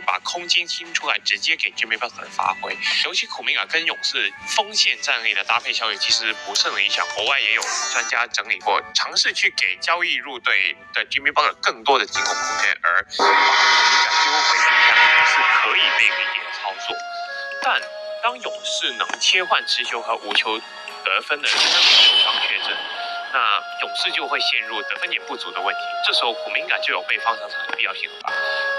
把空间清出来，直接给 Jimmy Butler 发挥。尤其库明加跟勇士锋线战力的搭配效应其实不是很理想。国外也有专家整理过，尝试去给交易入队的 Jimmy Butler 更多的进攻空间，而把库明加丢回冰箱是可以被理解的操作。但当勇士能切换持球和无球得分的人受伤确诊，那勇士就会陷入得分点不足的问题。这时候库明加就有被放上场的必要性了吧？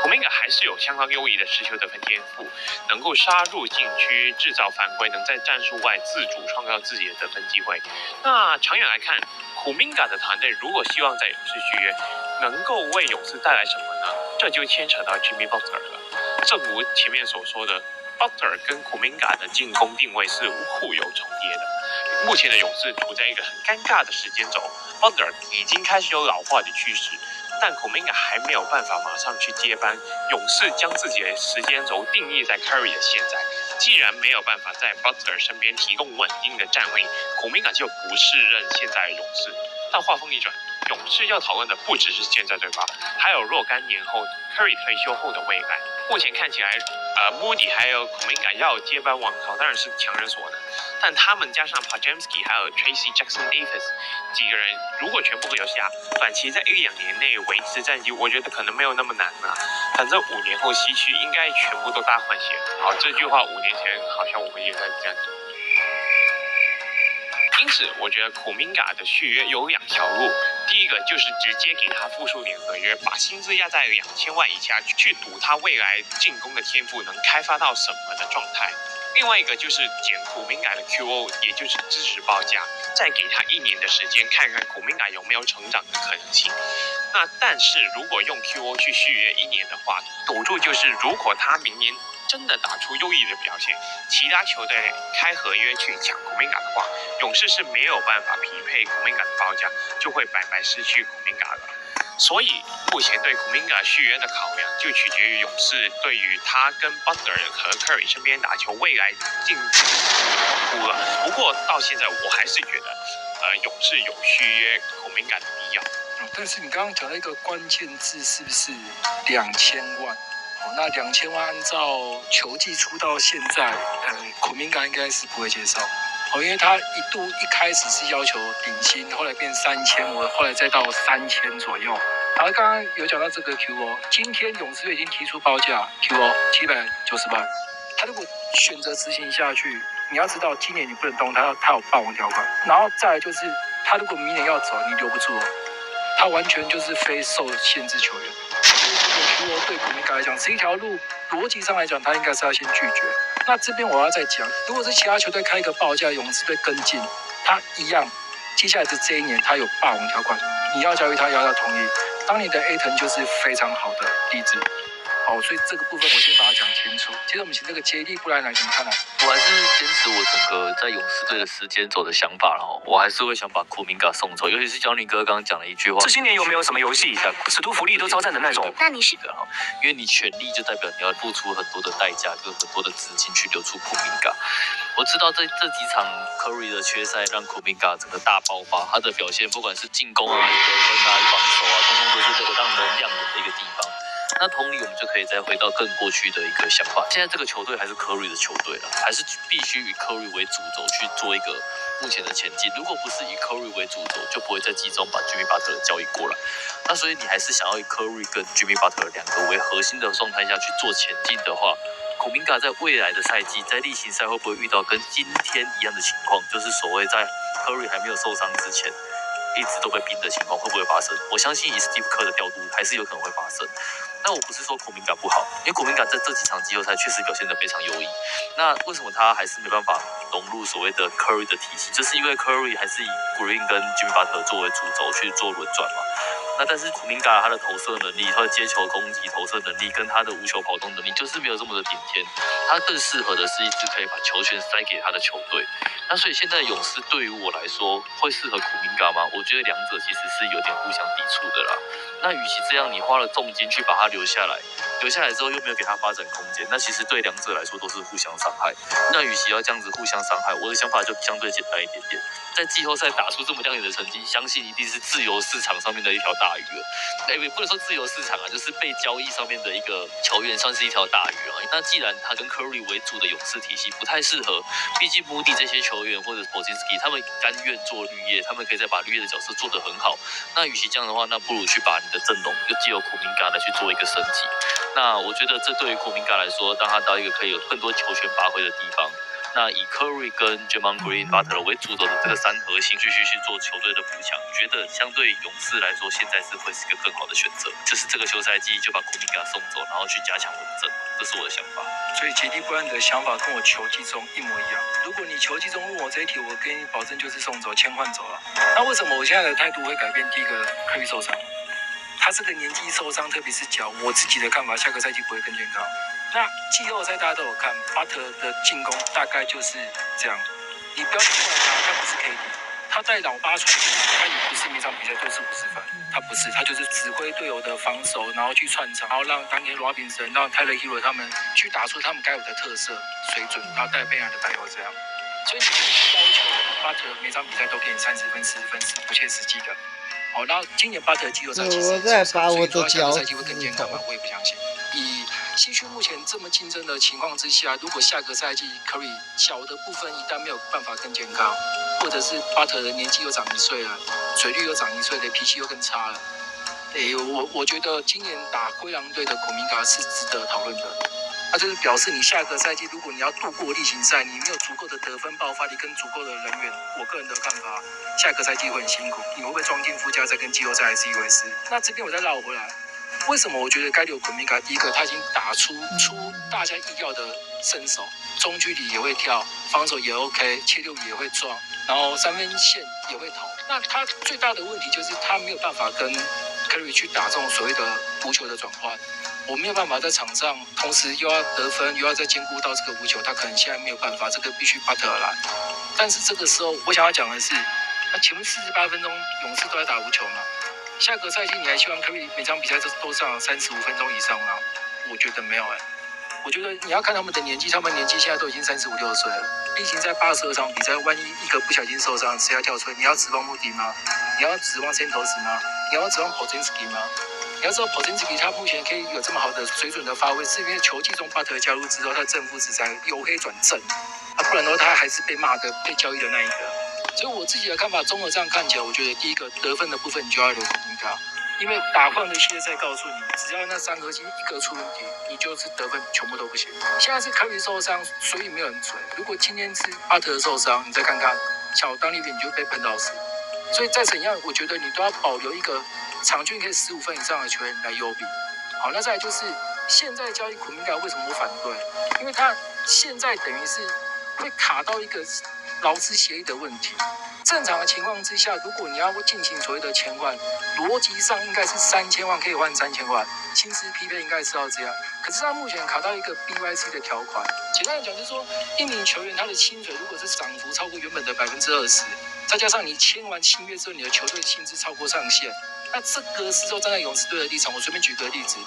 库明加还是有相当优异的持球得分天赋，能够杀入禁区制造犯规，能在战术外自主创造自己的得分机会。那长远来看，库明加的团队如果希望在勇士续约，能够为勇士带来什么呢？这就牵扯到 Jimmy Butler 了。正如前面所说的，Butler 跟库明加的进攻定位是互有重叠的。目前的勇士处在一个很尴尬的时间轴 ，Butler 已经开始有老化的趋势，但库明加还没有办法马上去接班。勇士将自己的时间轴定义在 Curry 的现在，既然没有办法在 Butler 身边提供稳定的战力，库明加就不适任现在的勇士。但话锋一转，勇士要讨论的不只是现在对吧？还有若干年后 Curry 退休后的未来。目前看起来Moody 还有库明加要接班王朝当然是强人所难，但他们加上 Podziemski 还有 Tracy Jackson-Davis 几个人，如果全部留下，短期在1-2年内维持战绩，我觉得可能没有那么难啊。反正5年后西区应该全部都大换血。好，这句话5年前好像我们也在这样讲。因此，我觉得库明加的续约有2条路。第一个就是直接给他复数年合约，把薪资压在2000万以下，去赌他未来进攻的天赋能开发到什么的状态。另外一个就是减库明加的 QO， 也就是支持报价，再给他1年的时间，看看库明加有没有成长的可能性。那但是如果用 QO 去续约1年的话，赌注就是如果他明年真的打出优异的表现，其他球队开合约去抢库明加的话，勇士是没有办法匹配库明加的报价，就会白白失去库明加了。所以目前对库明加续约的考量，就取决于勇士对于他跟 Butler 和 Curry 身边打球未来进步了。不过到现在我还是觉得，勇士有续约库明加的必要。但是你刚刚讲到一个关键字，是不是2000万？那2000万按照球季出到现在，库明加应该是不会接受。因为他一开始是要求顶薪，后来变3000，后来再到3000左右。然后刚刚有讲到这个 QO， 今天勇士队已经提出报价 QO 790万，他如果选择执行下去，你要知道今年你不能动他，他有霸王条款。然后再来就是他如果明年要走，你留不住哦，他完全就是非受限制球员。所以这个 QO 对库明加来讲是一条路，逻辑上来讲他应该是要先拒绝。那这边我要再讲，如果是其他球队开一个报价，勇士队跟进，他一样，接下来的这1年他有霸王条款，你要交易他，要同意。当你的 A 腾就是非常好的例子。所以这个部分我先把它讲清楚。接着我们请这个杰利布莱来怎么看呢？我还是坚持我整个在勇士队的时间轴的想法了哦，我还是会想把库明加送走，尤其是焦尼哥刚刚讲了一句话，这些年有没有什么游戏使徒福利都招战的那种？那你是的哈，因为你权力就代表你要付出很多的代价跟很多的资金去留出库明加。我知道这几场 Curry 的缺赛让库明加整个大爆发，他的表现不管是进攻啊、得分啊、防守啊，通通都是这个让人亮眼的一个地方。那同理，我们就可以再回到更过去的一个想法。现在这个球队还是 Curry 的球队了，还是必须以 Curry 为主轴去做一个目前的前进。如果不是以 Curry 为主轴，就不会在季中把 Jimmy Butler 交易过来。那所以你还是想要以 Curry 跟 Jimmy Butler 2个为核心的状态下去做前进的话，库明加在未来的赛季，在例行赛会不会遇到跟今天一样的情况，就是所谓在 Curry 还没有受伤之前，一直都被冰的情况会不会发生？我相信以 Steve Kerr 的调度，还是有可能会发生。那我不是说库明加不好，因为库明加在这几场季后赛确实表现得非常优异。那为什么他还是没办法融入所谓的 Curry 的体系？就是因为 Curry 还是以 Green 跟 Jimmy Butler 作为主轴去做轮转嘛。那但是库明加他的投射能力、他的接球攻击投射能力跟他的无球跑动能力，就是没有这么的顶天。他更适合的是一支可以把球权塞给他的球队。那所以现在勇士对于我来说，会适合库明加吗？我觉得两者其实是有点互相抵触的啦。那与其这样，你花了重金去把他留下来，留下来之后又没有给他发展空间，那其实对两者来说都是互相伤害。那与其要这样子互相伤害，我的想法就相对简单一点点。在季后赛打出这么亮眼的成绩，相信一定是自由市场上面的一条大鱼了。也不能说自由市场啊，就是被交易上面的一个球员算是一条大鱼啊。那既然他跟 Curry 为主的勇士体系不太适合，毕竟Moody这些球员或者 Porzingis 他们甘愿做绿叶，他们可以再把绿叶的角色做得很好。那与其这样的话，那不如去把你的阵容就借由库明加来去做一个升级。那我觉得这对于库明加来说，当他到一个可以有更多球权发挥的地方。那以 Curry 跟 Draymond Green、Butler 为主轴的这个三核心，继续去做球队的补强，觉得相对勇士来说，现在是会是一个更好的选择。就是这个休赛季就把库明加送走，然后去加强我的阵容，这是我的想法。所以杰蒂布兰的想法跟我球季中一模一样。如果你球季中问我这一题，我跟你保证就是送走、签换走了。那为什么我现在的态度会改变？第一个 ，Curry 受伤，他这个年纪受伤，特别是脚，我自己的看法，下个赛季不会更健康。那季后赛大家都有看，巴特的进攻大概就是这样。你不要去怪他，他不是 KD， 他在老八传，他也不是每场比赛都是50分，他不是，他就是指挥队友的防守，然后去串场，然后让当年 Robinson、让 Tyler Hero 他们去打出他们该有的特色水准，然后带贝尔的带有这样。所以你要求巴特每场比赛都给你30分、40分是不切实际的。好，然后今年巴特季后赛其实我在把我的下个赛季会更健康吗？我也不相信。以西区目前这么竞争的情况之下，如果下个赛季 Curry 小的部分一旦没有办法更健康，或者是巴特的年纪又长1岁了，水率又长1岁了，脾气又更差了，我觉得今年打灰狼队的库明加是值得讨论的。那就是表示你下个赛季如果你要度过例行赛，你没有足够的得分爆发力跟足够的人员，我个人的看法，下个赛季会很辛苦。你会不会撞进附加赛跟季后赛还是一回事？那这边我再绕回来。为什么我觉得该留库明加？第一个，他已经打出大家意料的身手，中距离也会跳，防守也 OK， 切入也会撞，然后3分线也会投。那他最大的问题就是他没有办法跟 Curry 去打这种所谓的无球的转换。我没有办法在场上同时又要得分，又要再兼顾到这个无球，他可能现在没有办法，这个必须巴特尔来。但是这个时候，我想要讲的是，那请问48分钟勇士都在打无球吗？下个赛季你还希望 Curry 每场比赛都上35分钟以上吗？我觉得没有我觉得你要看他们的年纪，他们年纪现在都已经35、6岁了。例行在82场比赛，万一一个不小心受伤，谁要跳出来？你要指望穆迪吗？你要指望先头子吗？你要指望 Porzingis 吗？你要知道 Porzingis 他目前可以有这么好的水准的发挥，是因为球季中巴特加入之后，他的正负值才由黑转正不然的话他还是被骂的、被交易的那一个。所以我自己的看法，综合这样看起来，我觉得第一个得分的部分你就要留库明加，因为打矿的系列赛告诉你，只要那3核心一个出问题，你就是得分全部都不行。现在是 Curry 受伤，所以没有人吹。如果今天是巴特受伤，你再看看小当里面你就被喷到死。所以再怎样，我觉得你都要保留一个场均可以15分以上的球员来优比。好，那再来就是现在交易库明加为什么我反对？因为他现在等于是会卡到一个劳资协议的问题。正常的情况之下，如果你要进行所谓的签换，逻辑上应该是3000万可以换3000万，薪资匹配应该是要这样。可是他目前卡到一个 BYC 的条款，简单的讲就是说，一名球员他的薪水如果是涨幅超过原本的20%，再加上你签完新约之后，你的球队薪资超过上限，那这个时候站在勇士队的立场，我随便举个例子，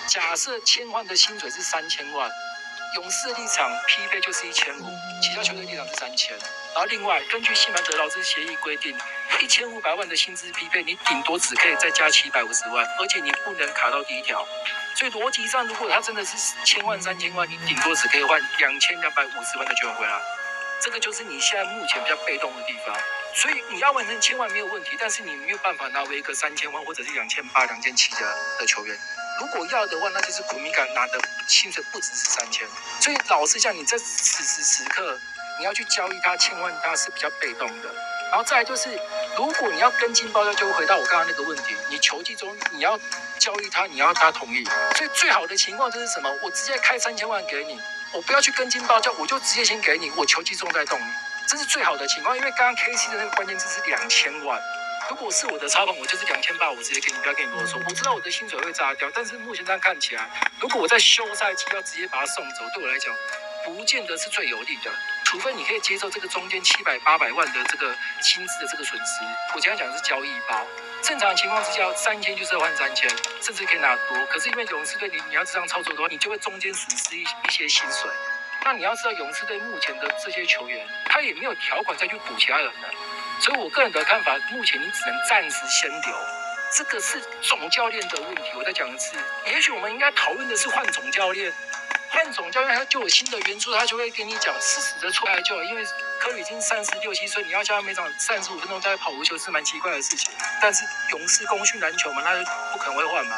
假设签换的薪水是3000万。勇士的立场匹配就是1500，其他球队立场是3000。然后另外，根据西曼德劳资协议规定，1500万的薪资匹配，你顶多只可以再加750万，而且你不能卡到第一条。所以逻辑上，如果他真的是签换3000万，你顶多只可以换2250万的球员回来。这个就是你现在目前比较被动的地方。所以你要完成签换没有问题，但是你没有办法拿回一个3000万或者是2800、2700的球员。如果要的话，那就是库明加拿的薪水不只是3000。所以老实讲，你在此时此刻你要去交易他、签换他是比较被动的。然后再来就是，如果你要跟进报价，就会回到我刚刚那个问题，你球季中你要交易他，你要他同意。所以最好的情况就是什么？我直接开3000万给你，我不要去跟进报价，我就直接先给你，我球季中再动你，这是最好的情况。因为刚刚 KC 的那个关键字是2000万。如果是我的超棒，我就是2800，我直接给你，不要跟你啰嗦。我知道我的薪水会炸掉，但是目前这样看起来，如果我在休赛期要直接把他送走，对我来讲，不见得是最有利的。除非你可以接受这个中间700、800万的这个薪资的这个损失。我今天讲的是交易包，正常情况之下3000就是要换3000，甚至可以拿多。可是因为勇士队你要这样操作的话，你就会中间损失一些薪水。那你要知道，勇士队目前的这些球员，他也没有条款再去补其他人了。所以我个人的看法，目前你只能暂时先留。这个是总教练的问题。我再讲一次，也许我们应该讨论的是换总教练。换总教练他就有新的元素，他就会跟你讲适时的出来就好。因为科里已经36、7岁，你要叫他每场35分钟在跑无球是蛮奇怪的事情。但是勇士功勋篮球嘛，那就不可能会换嘛。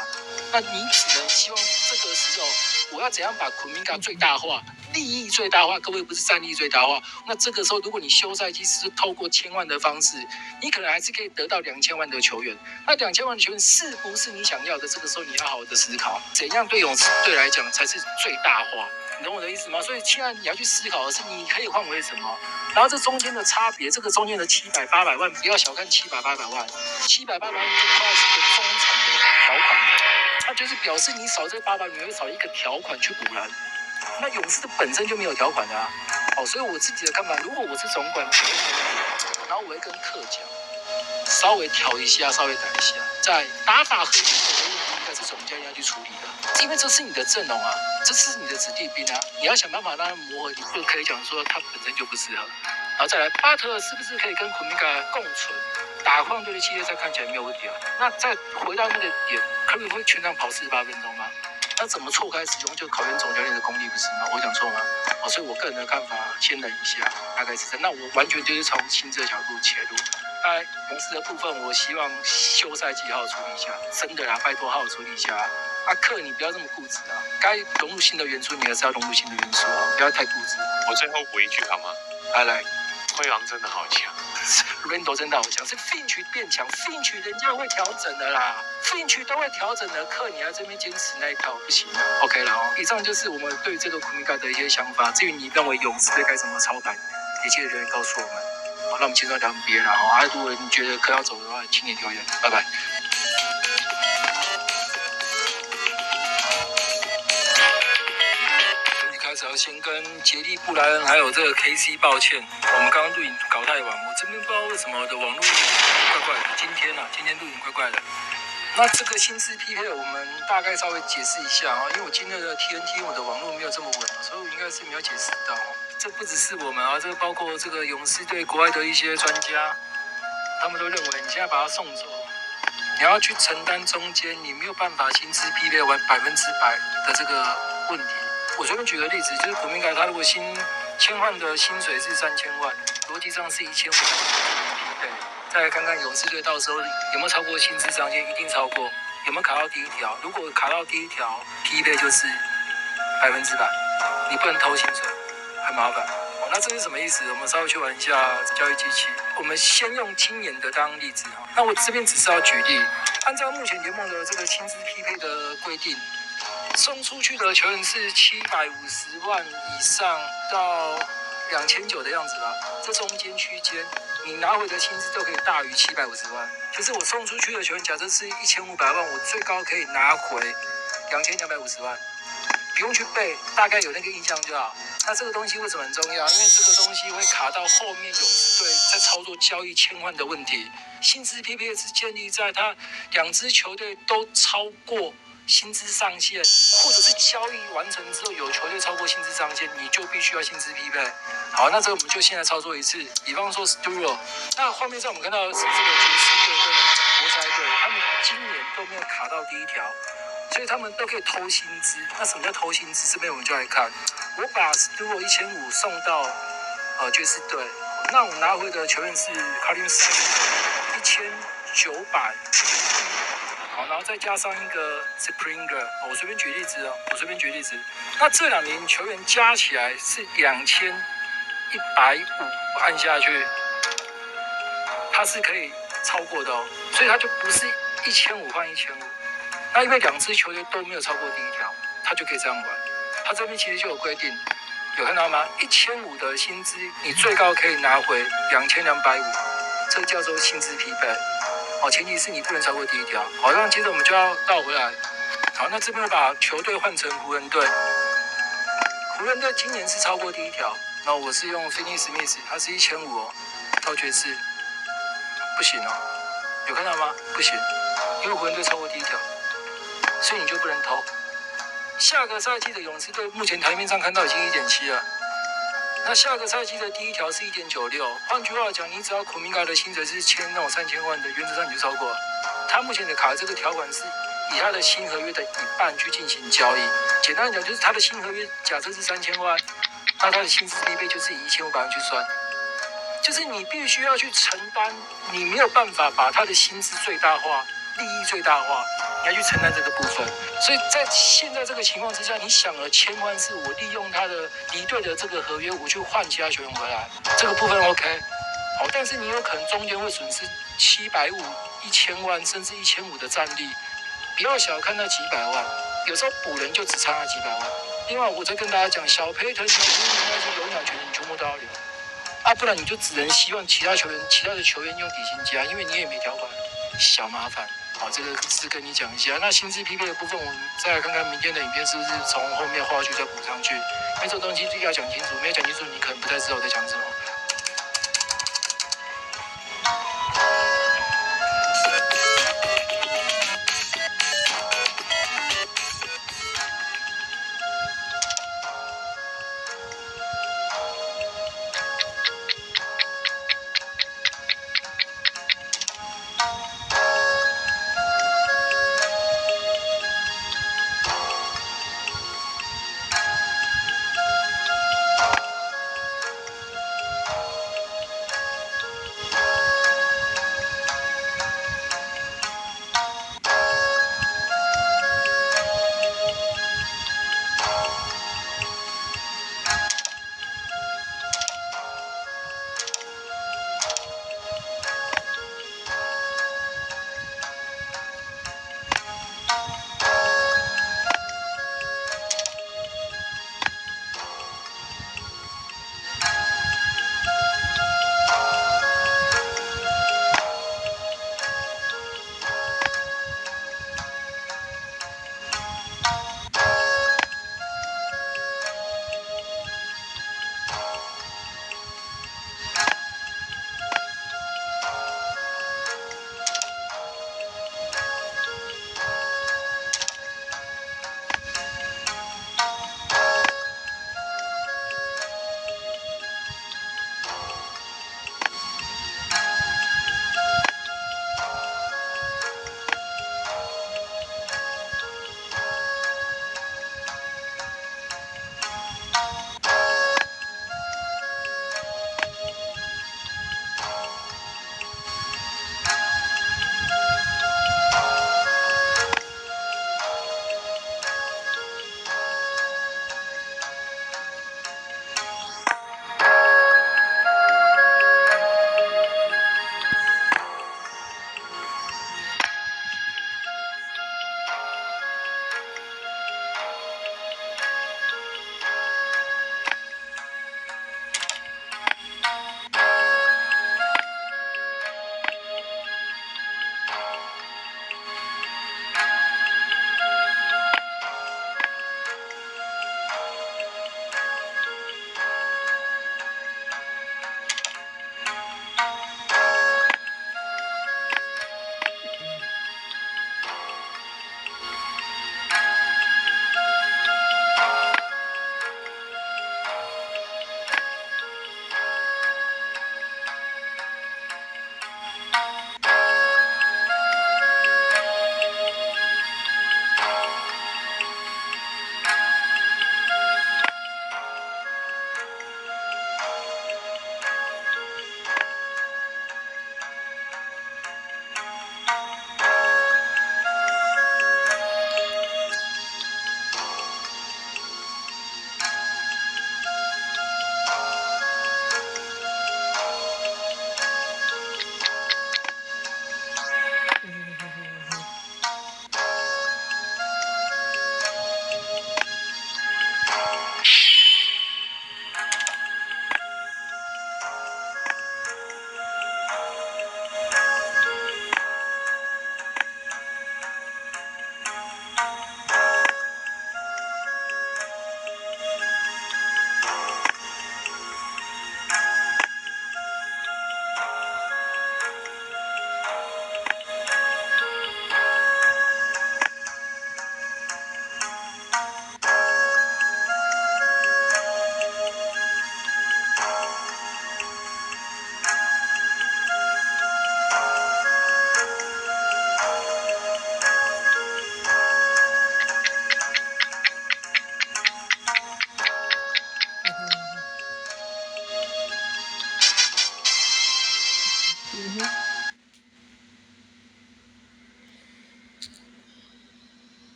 那你只能希望这个时候，我要怎样把库明加最大化，利益最大化，各位不是战力最大化。那这个时候，如果你休赛季是透过1000万的方式，你可能还是可以得到2000万的球员。那2000万的球员是不是你想要的？这个时候你要好好的思考，怎样对勇士队来讲才是最大化。你懂我的意思吗？所以现在你要去思考的是，你可以换为什么？然后这中间的差别，这个中间的700、800万，不要小看700、800万，700、800万就快是个中长的条款了。那就是表示你少这800，你会少一个条款去补人。那勇士的本身就没有条款的啊。所以我自己的看法，如果我是总管，然后我会跟客讲，稍微调一下，稍微改一下，在打法和进球的问题，应该是总教练要去处理的，因为这是你的阵容啊，这是你的子弟兵啊，你要想办法让他磨合，你不可以讲说他本身就不适合。然后再来，巴特是不是可以跟库明加共存？打矿队的系列赛看起来没有问题啊。那再回到那个点，科比会全场跑48分钟吗？那怎么错开使用就考验总教练的功力，不是吗？我讲错吗？所以我个人的看法，先忍一下，大概是这样。那我完全就是从薪资的角度切入。那勇士的部分，我希望休赛季好好处理一下，真的啦，拜托好好处理一下。克你不要这么固执啊，该融入新的元素，你还是要融入新的元素啊，不要太固执。我最后补一句好吗？来，灰狼真的好强。Randle 真的好强，是 Finch 变强 ，Finch 人家会调整的啦 ，Finch 都会调整的，克你在这边坚持那一套不行的 ，OK 了哦。以上就是我们对这个库明加的一些想法。至于你认为勇士队该怎么操盘，也记得留言告诉我们。好，那我们先说聊 NBA 了哦。如果你觉得克要走的话，请你留言，拜拜。开始要先跟杰利布莱恩还有这个 KC 抱歉，我们刚刚录影搞太晚，我这边不知道为什么我的网络怪怪的。今天录影怪怪的。那这个薪资匹配我们大概稍微解释一下啊，因为我今天的 TNT 我的网络没有这么稳，所以我应该是没有解释到。这不只是我们啊，这个包括这个勇士队国外的一些专家，他们都认为你现在把他送走，你要去承担中间你没有办法薪资匹配完100%的这个问题。我随便举个例子，就是库明加他如果签换的薪水是3000万，逻辑上是1500万匹配。再来看看勇士队到时候有没有超过薪资上限，一定超过。有没有卡到第一条？如果卡到第一条，匹配就是100%，你不能偷薪水，很麻烦。那这是什么意思？我们稍微去玩一下交易机器。我们先用今年的当例子哈。那我这边只是要举例，按照目前联盟的这个薪资匹配的规定。送出去的球员是750万以上到2900的样子吧，这中间区间，你拿回的薪资都可以大于750万。就是我送出去的球员，假设是1500万，我最高可以拿回2250万，不用去背，大概有那个印象就好。那这个东西为什么很重要？因为这个东西会卡到后面勇士队在操作交易签换的问题。薪资匹配是建立在他2支球队都超过薪资上限，或者是交易完成之后有球队超过薪资上限，你就必须要薪资匹配。好，那这个我们就现在操作一次，比方说 Sturo， 那画面上我们看到的是这个爵士队跟活塞队，他们今年都没有卡到第一条，所以他们都可以偷薪资。那什么叫偷薪资？这边我们就来看，我把 Sturo 1500送到爵士队，那我拿回的球员是 Karim Sane 1900。好，然后再加上一个 Springer， 我随便举例子。那这2名球员加起来是2150，按下去，它是可以超过的哦，所以它就不是1500换1500。那因为2支球队都没有超过第一条，它就可以这样玩。它这边其实就有规定，有看到吗？1500的薪资，你最高可以拿回2250，这叫做薪资匹配。前提是你不能超过第一条。好，那接着我们就要倒回来。好，那这边我把球队换成湖人队。湖人队今年是超过第一条，然后我是用 Finney Smith， 它是1500哦，到爵士不行哦，有看到吗？不行，因为湖人队超过第一条，所以你就不能投。下个赛季的勇士队目前台面上看到已经1.7了，那下个赛季的第一条是1.96，换句话讲，你只要库明加的薪水是签那种3000万的，原则上你就超过了。他目前的卡这个条款是以他的新合约的一半去进行交易，简单讲就是他的新合约假设是3000万，那他的薪资必备就是以1500万去算，就是你必须要去承担，你没有办法把他的薪资最大化、利益最大化，你要去承担这个部分。所以在现在这个情况之下，你想了千万是我利用他的离队的这个合约，我去换其他球员回来，这个部分 OK。好，但是你有可能中间会损失750、1000万甚至1500的战力，不要小看那几百万，有时候补人就只差那几百万。另外，我再跟大家讲，小佩腾、小库里那些有鸟权你全部都要留，不然你就只能希望其他的球员用底薪加，因为你也没条款，小麻烦。好，这个是跟你讲一下。那薪资匹配的部分，我们再来看看明天的影片是不是从后面花絮再补上去，因为这东西要讲清楚，没有讲清楚，你可能不太知道我在讲什么。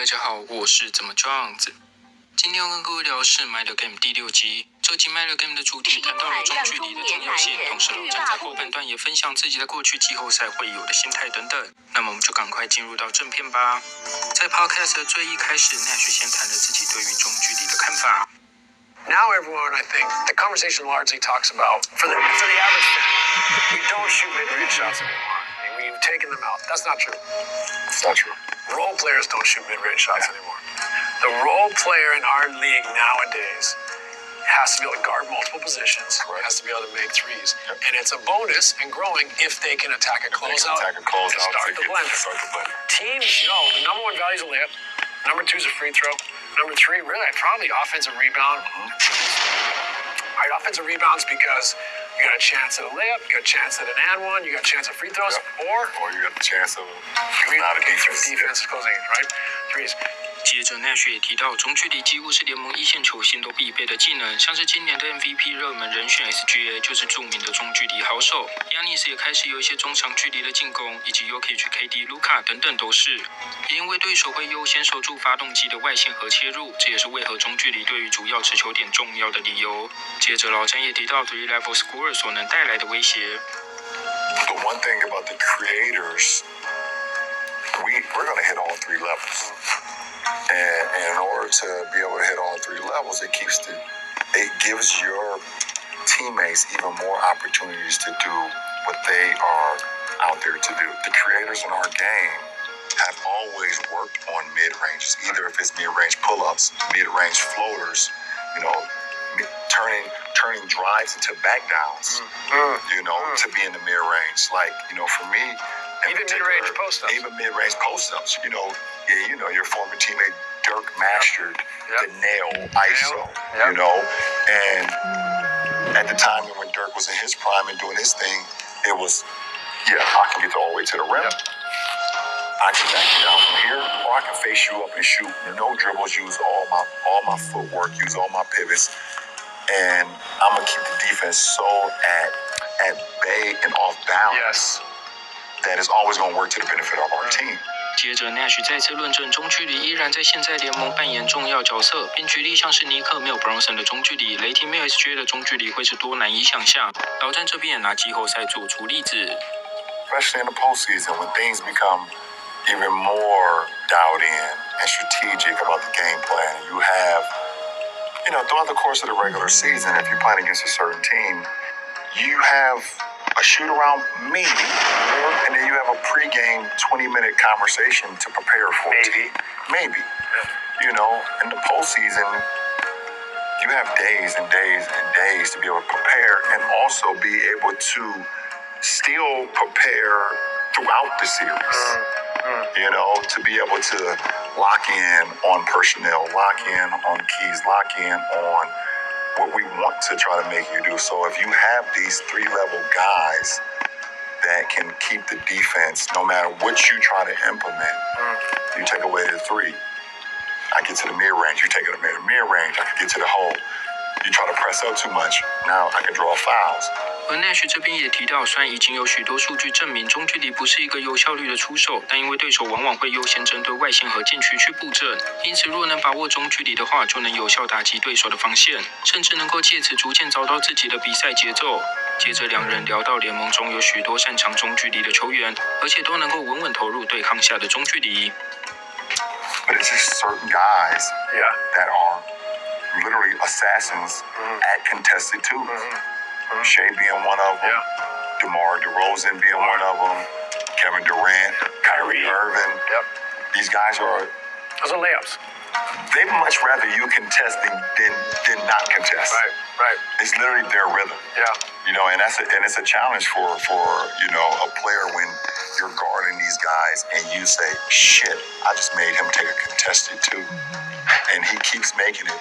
大家好，我是怎么这样子。今天要跟各位聊的是《My the Game》第6集。这集《My the Game》的主题谈到了中距离的重要性，同时老詹在后半段也分享自己在过去季后赛会有的心态等等。那么我们就赶快进入到正片吧。在 Podcast 的最一开始，Nash 先谈了自己对于中距离的看法。Now everyone, I think, the conversation largely talks about, for the average fan, we don't shoot mid-range shots anymore. We've taken them out. That's not true. It's not true. Role players don't shoot mid-range shots anymore. The role player in our league nowadays has to be able to guard multiple positions, has to be able to make threes. And it's a bonus and growing if they can attack a closeout and start the blender. Teams, the number one value is a layup. Number 2 is a free throw. Number 3, really, probably offensive rebound. All right, offensive rebounds because you got a chance at a layup, you got a chance at an and one, you got a chance at free throws, or you got the chance of not a defense closing it, right? Threes. 接着，Nash 也提到，中距离几乎是联盟一线球星都必备的技能，像是今年的 MVP 热门人选 SGA 就是著名的中距离好手。Giannis 也开始有一些中长距离的进攻，以及 Jokic、KD、Luka 等等都是。也因为对手会优先守住发动机的外线和切入，这也是为何中距离对于主要持球点重要的理由。接着，老詹也提到 Three Level Scorer 所能带来的威胁。The one thing about the creators, we're going to hit all 3 levels. And in order to be able to hit all 3 levels, it gives your teammates even more opportunities to do what they are out there to do. The creators in our game have always worked on mid-ranges, either if it's mid-range pull-ups, mid-range floaters, turning drives into back downs, to be in the mid-range. Like, for me, even mid-range post-ups. Even mid-range post-ups. Your former teammate Dirk mastered the nail ISO, and at the time when Dirk was in his prime and doing his thing, it was, I can get all the way to the rim. I can back you down from here, or I can face you up and shoot. No dribbles, use all my footwork, use all my pivots, and I'm gonna keep the defense so at bay and off balance that it's always gonna work to the benefit of our team. 接着 ，Nash 再次论证中距离依然在现在联盟扮演重要角色，并举例像是尼克没有 Bronson 的中距离，雷霆没有 SGA 的中距离会是多难以想象。老詹这边也拿季后赛做出例子。Especially in the postseason, when things become even more dialed in and strategic about the game plan, you have, throughout the course of the regular season, if you're playing against a certain team, you have a shoot-around maybe, and then you have a pre-game 20-minute conversation to prepare for it. Maybe. In the postseason, you have days and days and days to be able to prepare and also be able to still prepare throughout the series. To be able to lock in on personnel, lock in on keys, lock in on what we want to try to make you do. So if you have these 3-level guys that can keep the defense, no matter what you try to implement, you take away the 3. I get to the mid-range, you take it to the mid-range, I can get to the hole. You try to press up too much, now I can draw fouls. 而 Nash 这边也提到，虽然已经有许多数据证明中距离不是一个有效率的出手，但因为对手往往会优先针对外线和禁区去布阵，因此若能把握中距离的话，就能有效打击对手的防线，甚至能够借此逐渐找到自己的比赛节奏。接着两人聊到联盟中有许多擅长中距离的球员，而且都能够稳稳投入对抗下的中距离。But it's just certain guys that are literally assassins at contested twos. Shea being one of them, DeMar DeRozan being one of them, Kevin Durant, Kyrie Irving. These guys those are layups. They'd much rather you contest than not contest. Right. It's literally their rhythm. And it's a challenge for a player when you're guarding these guys and you say, shit, I just made him take a contested two. And he keeps making it.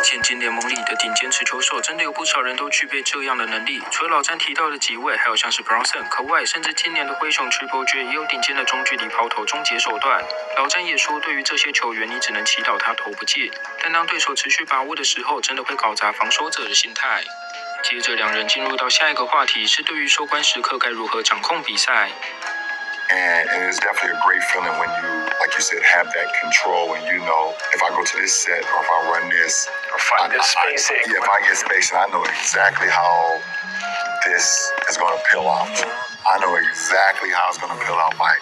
现今联盟里的顶尖持球手，真的有不少人都具备这样的能力。除了老詹提到的几位，还有像是 Bronson、Kawhi， 甚至今年的灰熊 Triple J 也有顶尖的中距离抛投终结手段。老詹也说，对于这些球员，你只能祈祷他投不进，但当对手持续把握的时候，真的会搞砸防守者的心态。接着两人进入到下一个话题，是对于收官时刻该如何掌控比赛。And it's definitely a great feeling when you, like you said, have that control and you know if I go to this set or if I run this Or find this spacing. if I get spacing, I know exactly how this is going to pill out. I know exactly how it's going to pill out. Like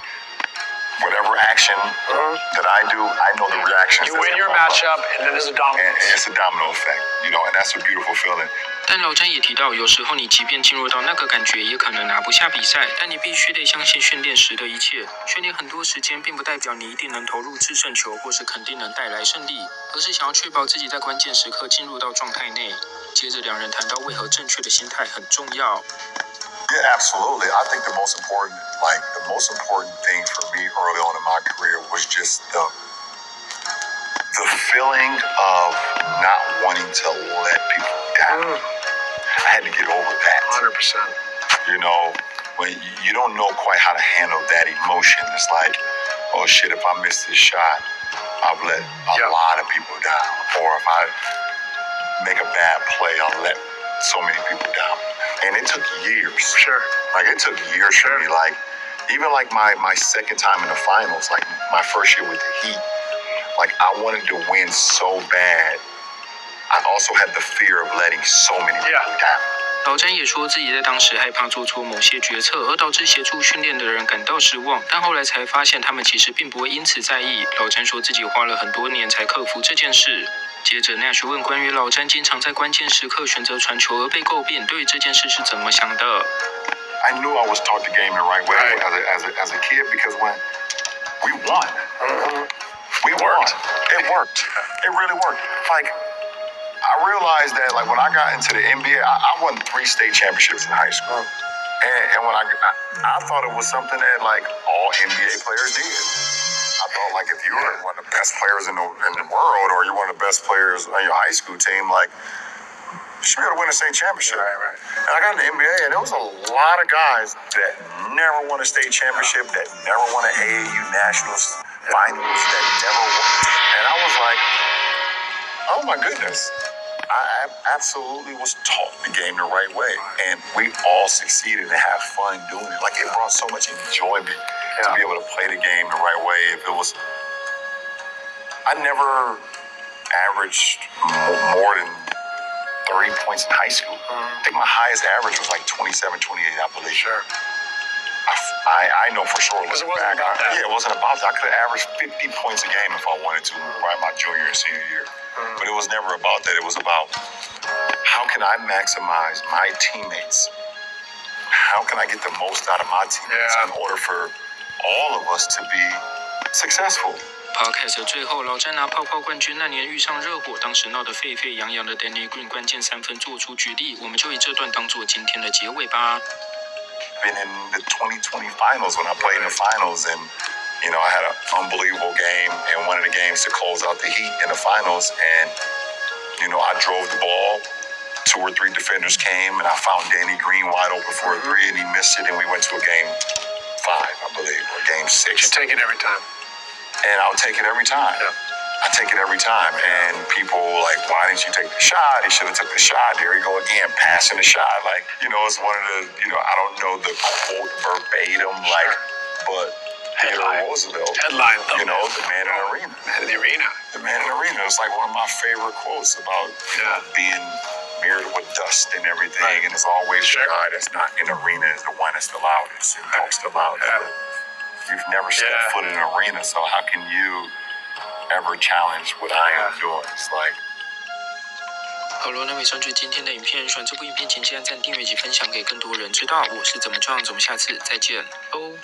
whatever action that I do, I know the reactions. You win your matchup, and then there's a domino. And it's a domino effect, and that's a beautiful feeling. 但老詹也提到，有时候你即便进入到那个感觉，也可能拿不下比赛，但你必须得相信训练时的一切。训练很多时间，并不代表你一定能投入制胜球，或是肯定能带来胜利，而是想要确保自己在关键时刻进入到状态内。接着，两人谈到为何正确的心态很重要。Yeah, absolutely. I think the most important thing for me early on in my career was just the feeling of not wanting to let people down. I had to get over that. 100%. When you don't know quite how to handle that emotion, it's like, oh shit, if I miss this shot, I've let a lot of people down. Or if I make a bad play, I'll let so many people down. And it took years. Sure. Like it took years for me. Like even like my second time in the finals, like my first year with the Heat, like I wanted to win so bad. I also had the fear of letting so many people down. 老詹也说自己在当时害怕做错某些决策，而导致协助训练的人感到失望，但后来才发现他们其实并不会因此在意。老詹说自己花了很多年才克服这件事。接着 Nash 问关于老詹经常在关键时刻选择传球而被诟病，对于这件事是怎么想的 I knew I was taught the game the right way as a kid because when we won, we won. It worked. It really worked. Like I realized that like when I got into the NBA, I won 3 state championships in high school. And when I thought it was something that like all NBA players did. I thought like if you were one of the best players in the world or you're one of the best players on your high school team, like you should be able to win a state championship. Right. And I got in the NBA and there was a lot of guys that never won a state championship, that never won an AAU Nationals finals, that never won. And I was like, oh my goodness. I absolutely was taught the game the right way. And we all succeeded and had fun doing it. Like it brought so much enjoyment to be able to play the game the right way. If it was, I never averaged more than 30 points in high school. I think my highest average was like 27, 28, I believe. Sure. I know for sure. Because it wasn't about that. Yeah, it wasn't about that. I could have averaged 50 points a game if I wanted to, right, my junior and senior year. But it was never about that. It was about how can I maximize my teammates? How can I get the most out of my teammates in order for all of us to be successful? Podcast 最后，老詹拿泡泡冠军那年遇上热火，当时闹得沸沸扬扬的 Danny Green 关键3分做出举例，我们就以这段当做今天的结尾吧。Been in the 2020 finals when I played in the finals, and I had an unbelievable game and one of the games to close out the Heat in the finals, and I drove the ball. 2 or 3 defenders came, and I found Danny Green wide open for a 3, and he missed it, and we went to a game 5, I believe, or game 6. You take it every time. And I'll take it every time. I take it every time. And people like, why didn't you take the shot? He should have took the shot. There you go again, passing the shot. Like, it's one of the, I don't know the quote verbatim, like, but Theodore Roosevelt, Headline, the man in the arena. Man in the arena. The man in the arena. It's like one of my favorite quotes about, being mirrored with dust and everything. Right. And it's always the guy that's not in the arena is the one that's the loudest and talks the loudest. You've never stepped foot in an arena, so how can you ever challenge what I am doing? It's like. 好了，那以上就是今天的影片。喜欢这部影片，请记得按赞、订阅及分享给更多人知道我是怎么撞。我们下次再见喽。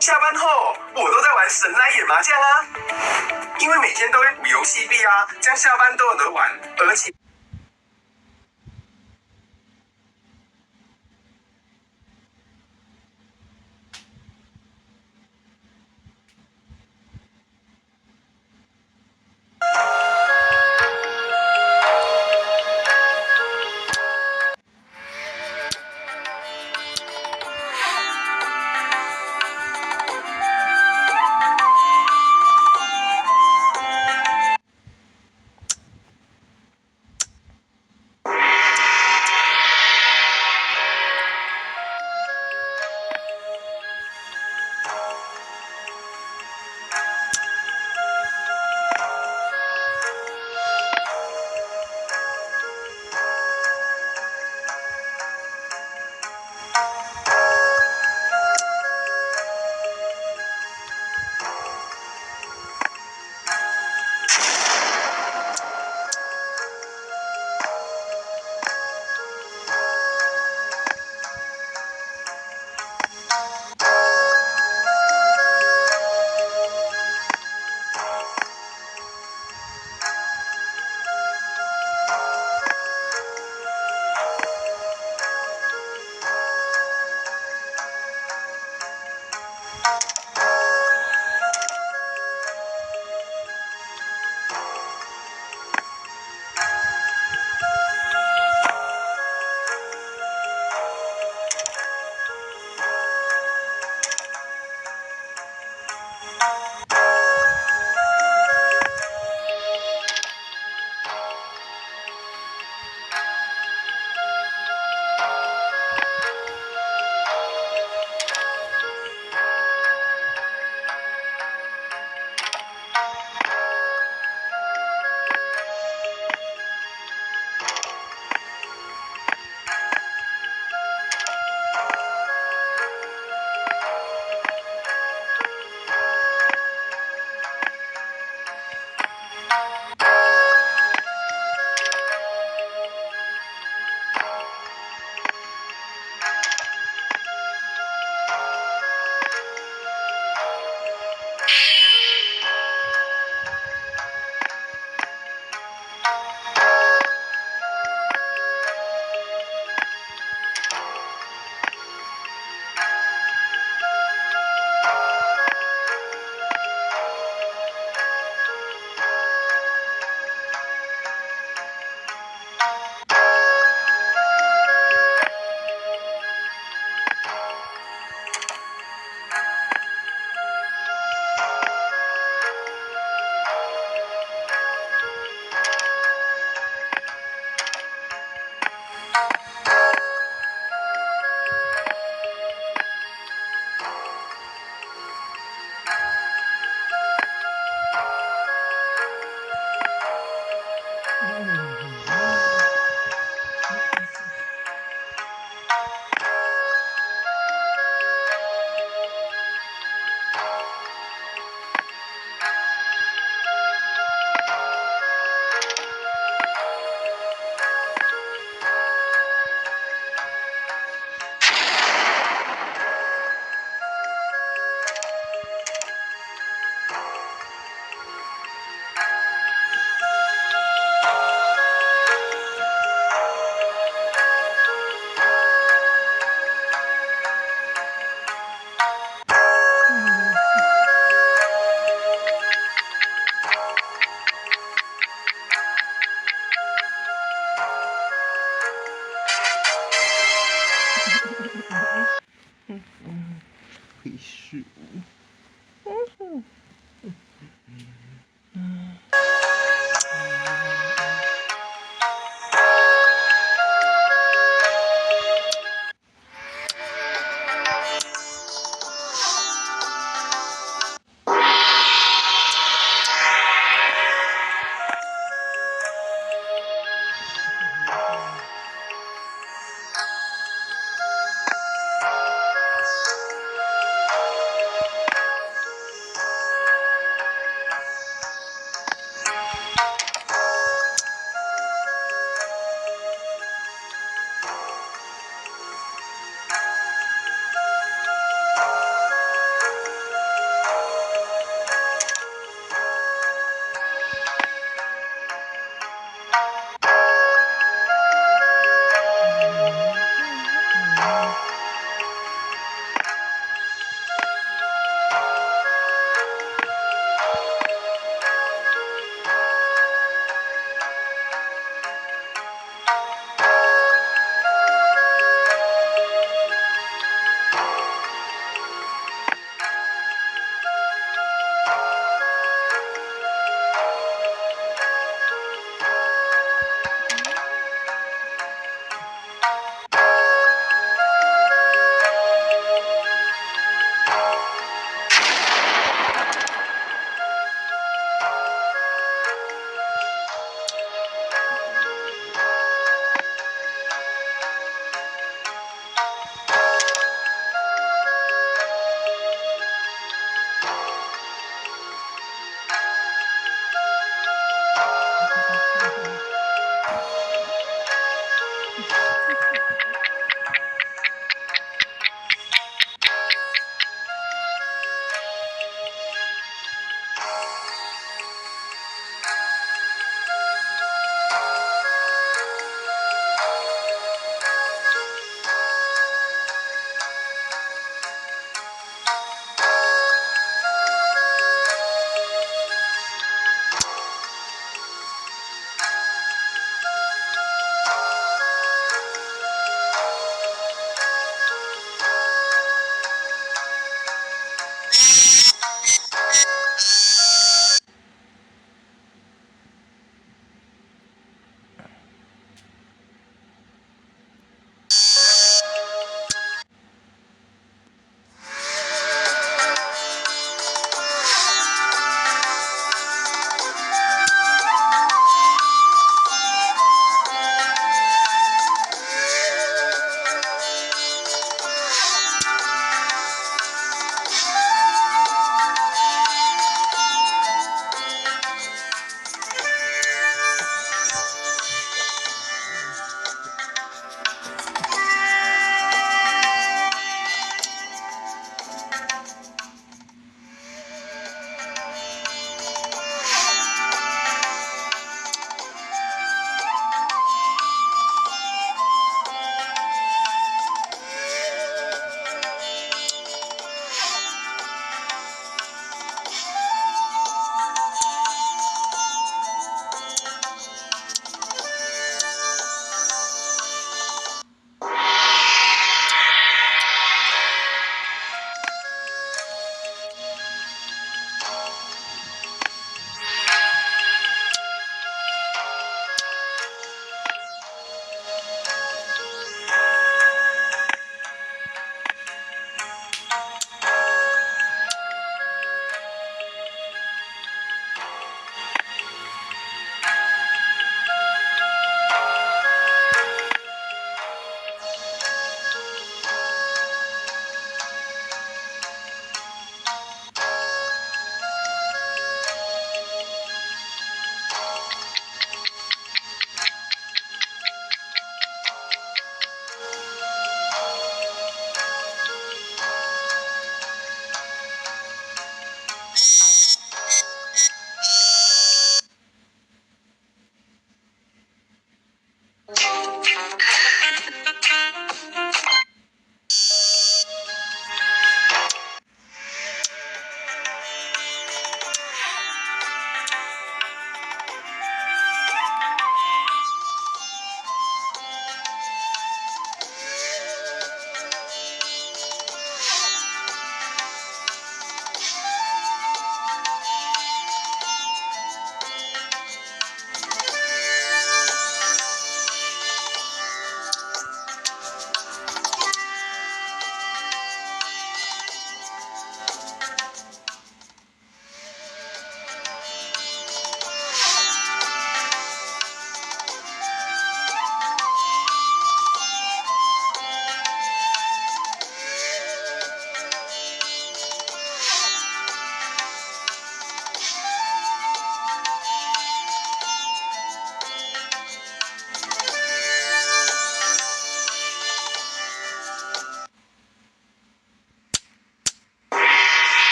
下班后我都在玩神来也麻将啊，因为每天都会补游戏币啊，这样下班都有得玩，而且。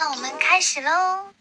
让我们开始喽！